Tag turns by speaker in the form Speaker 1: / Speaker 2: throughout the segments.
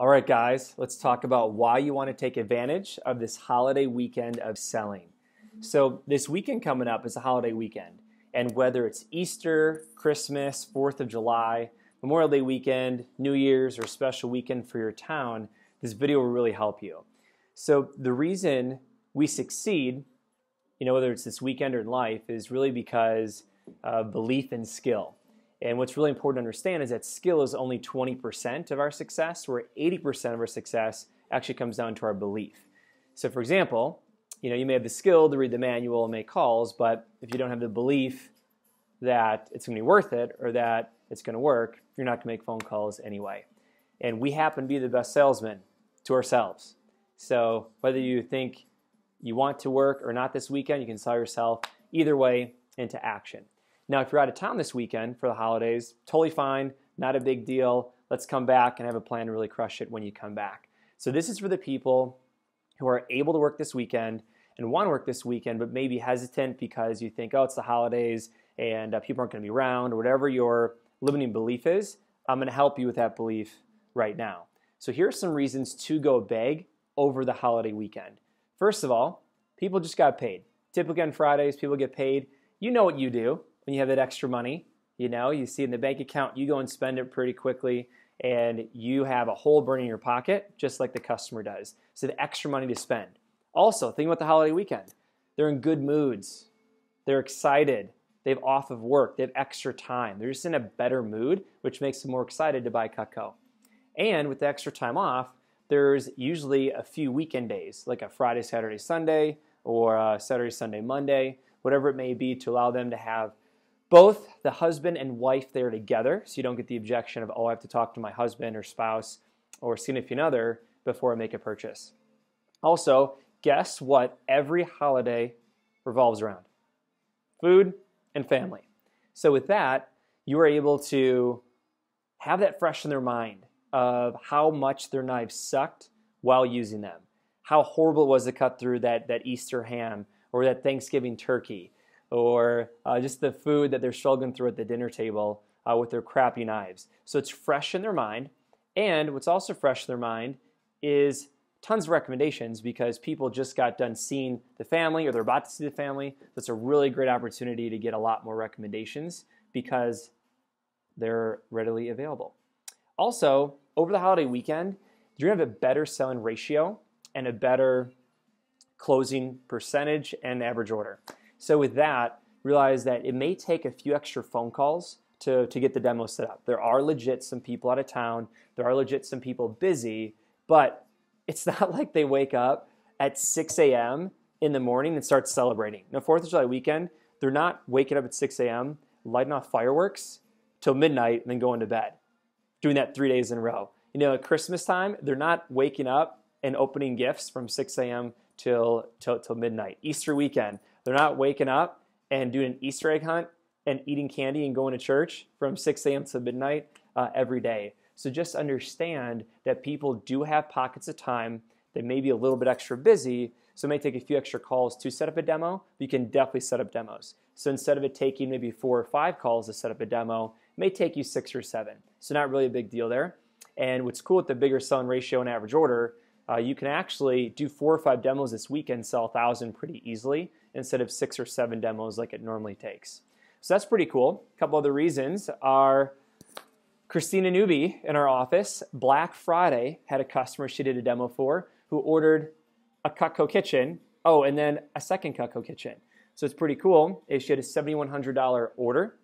Speaker 1: All right, guys, let's talk about why you want to take advantage of this holiday weekend of selling. So this weekend coming up is a holiday weekend, and whether it's Easter, Christmas, 4th of July, Memorial Day weekend, New Year's, or a special weekend for your town, this video will really help you. So the reason we succeed, whether it's this weekend or in life, is really because of belief and skill. And what's really important to understand is that skill is only 20% of our success, where 80% of our success actually comes down to our belief. So for example, you may have the skill to read the manual and make calls, but if you don't have the belief that it's going to be worth it or that it's going to work, you're not going to make phone calls anyway. And we happen to be the best salesmen to ourselves. So whether you think you want to work or not this weekend, you can sell yourself either way into action. Now, if you're out of town this weekend for the holidays, totally fine, not a big deal. Let's come back and have a plan to really crush it when you come back. So this is for the people who are able to work this weekend and want to work this weekend, but maybe hesitant because you think, oh, it's the holidays and people aren't going to be around, or whatever your limiting belief is. I'm going to help you with that belief right now. So here are some reasons to go big over the holiday weekend. First of all, people just got paid. Typically on Fridays, people get paid. You know what you do when you have that extra money. You see it in the bank account, you go and spend it pretty quickly, and you have a hole burning in your pocket, just like the customer does. So the extra money to spend. Also, think about the holiday weekend. They're in good moods. They're excited. They have off of work. They have extra time. They're just in a better mood, which makes them more excited to buy Cutco. And with the extra time off, there's usually a few weekend days, like a Friday, Saturday, Sunday, or a Saturday, Sunday, Monday, whatever it may be, to allow them to have both the husband and wife there together, so you don't get the objection of, oh, I have to talk to my husband or spouse or significant other before I make a purchase. Also, guess what every holiday revolves around? Food and family. So with that, you are able to have that fresh in their mind of how much their knives sucked while using them, how horrible it was to cut through that Easter ham or that Thanksgiving turkey, or just the food that they're struggling through at the dinner table with their crappy knives. So it's fresh in their mind. And what's also fresh in their mind is tons of recommendations, because people just got done seeing the family or they're about to see the family. That's a really great opportunity to get a lot more recommendations because they're readily available. Also, over the holiday weekend, you're going to have a better selling ratio and a better closing percentage and average order. So with that, realize that it may take a few extra phone calls to get the demo set up. There are legit some people out of town. There are legit some people busy, but it's not like they wake up at 6 a.m. in the morning and start celebrating. Now, 4th of July weekend, they're not waking up at 6 a.m., lighting off fireworks till midnight and then going to bed, doing that 3 days in a row. At Christmas time, they're not waking up and opening gifts from 6 a.m. till midnight. Easter weekend, they're not waking up and doing an Easter egg hunt and eating candy and going to church from 6 a.m. to midnight every day. So just understand that people do have pockets of time that may be a little bit extra busy, so it may take a few extra calls to set up a demo, but you can definitely set up demos. So instead of it taking maybe 4 or 5 calls to set up a demo, it may take you 6 or 7. So not really a big deal there. And what's cool with the bigger selling ratio and average order, you can actually do 4 or 5 demos this weekend, sell 1,000 pretty easily, instead of 6 or 7 demos like it normally takes. So that's pretty cool. A couple other reasons are Christina Newby in our office, Black Friday, had a customer she did a demo for who ordered a Cutco kitchen, and then a second Cutco kitchen. So it's pretty cool. She had a $7,100 order,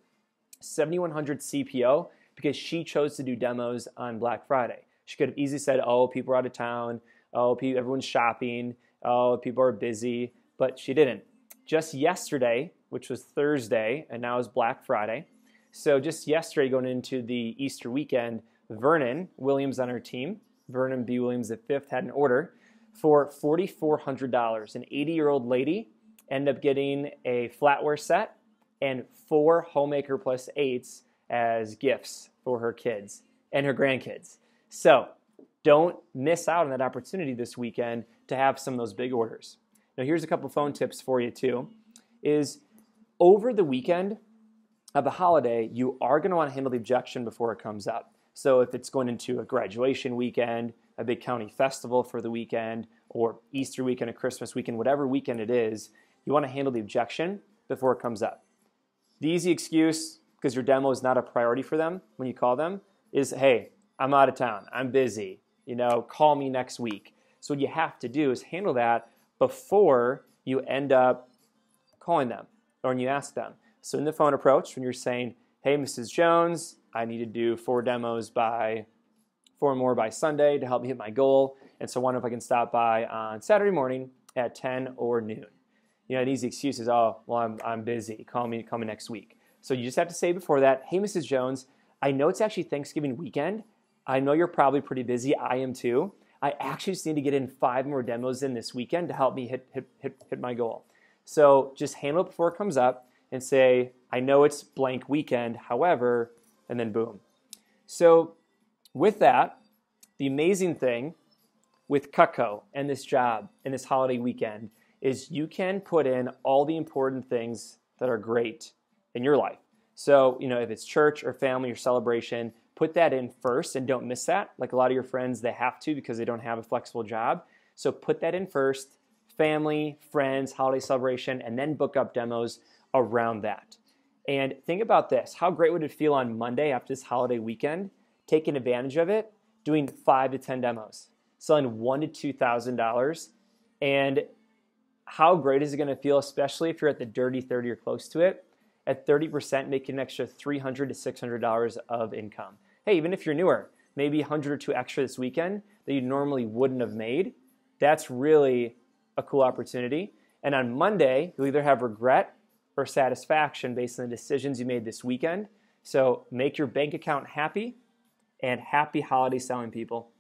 Speaker 1: $7,100 CPO, because she chose to do demos on Black Friday. She could have easily said, oh, people are out of town, everyone's shopping, people are busy, but she didn't. Just yesterday, which was Thursday, and now is Black Friday. So just yesterday, going into the Easter weekend, Vernon Williams on our team, Vernon B. Williams V, had an order for $4,400. An 80-year-old lady ended up getting a flatware set and 4 Homemaker Plus 8s as gifts for her kids and her grandkids. So don't miss out on that opportunity this weekend to have some of those big orders. Now, here's a couple phone tips for you too, is over the weekend of the holiday, you are going to want to handle the objection before it comes up. So if it's going into a graduation weekend, a big county festival for the weekend, or Easter weekend, or Christmas weekend, whatever weekend it is, you want to handle the objection before it comes up. The easy excuse, because your demo is not a priority for them when you call them, is, hey, I'm out of town, I'm busy, call me next week. So what you have to do is handle that before you end up calling them or when you ask them. So in the phone approach, when you're saying, hey, Mrs. Jones, I need to do 4 more by Sunday to help me hit my goal. And so I wonder if I can stop by on Saturday morning at 10 or noon. An easy excuse is, oh, well, I'm busy. Call me next week. So you just have to say before that, hey, Mrs. Jones, I know it's actually Thanksgiving weekend. I know you're probably pretty busy. I am too. I actually just need to get in 5 more demos in this weekend to help me hit my goal. So just handle it before it comes up and say, I know it's blank weekend, however, and then boom. So with that, the amazing thing with Cutco and this job and this holiday weekend is you can put in all the important things that are great in your life. So, if it's church or family or celebration, put that in first and don't miss that. Like a lot of your friends, they have to because they don't have a flexible job. So put that in first, family, friends, holiday celebration, and then book up demos around that. And think about this. How great would it feel on Monday after this holiday weekend, taking advantage of it, doing 5 to 10 demos, selling $1,000 to $2,000, and how great is it going to feel, especially if you're at the dirty 30 or close to it, at 30%, making an extra $300 to $600 of income. Hey, even if you're newer, maybe 100 or 2 extra this weekend that you normally wouldn't have made, that's really a cool opportunity. And on Monday, you'll either have regret or satisfaction based on the decisions you made this weekend. So make your bank account happy, and happy holiday selling, people.